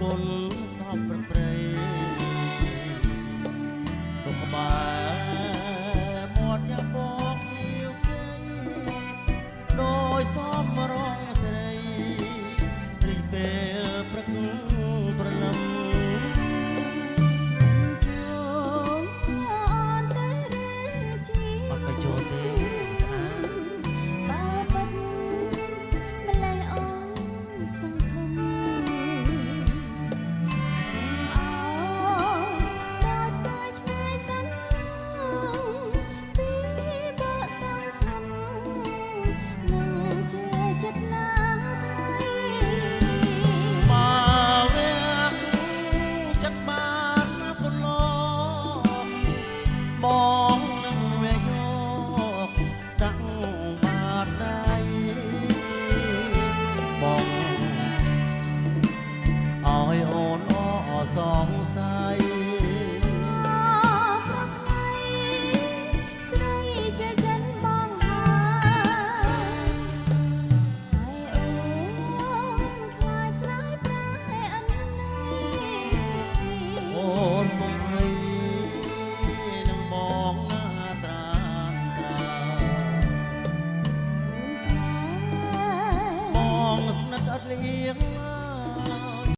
គុណសំប្រព្រៃទុកក្បែរមាត់ចាំបោកហៀវជ័យដោយសំរងស្រីរីពេលព្រឹកព្រលឹមអត់ទៅចូលទេស្នាបើបាត់ម្លេះអូនសង្ឃឹមអោដល់តែឆ្ងាយសិនពីបើសង្ឃឹមនឹងជាចិត្តណាមកវាចិត្តបានគុណលោបងឲ្យអូនអសងស័យប្រថ្លៃស្រីជាចិនបងហើយអូនខ្លាចស្នេហ៍ប្រែអន័យអូនមកឲ្យនឹងបងណាត្រាត្រាបងស្នេហ៍បងស្និទ្ធអត់លៀង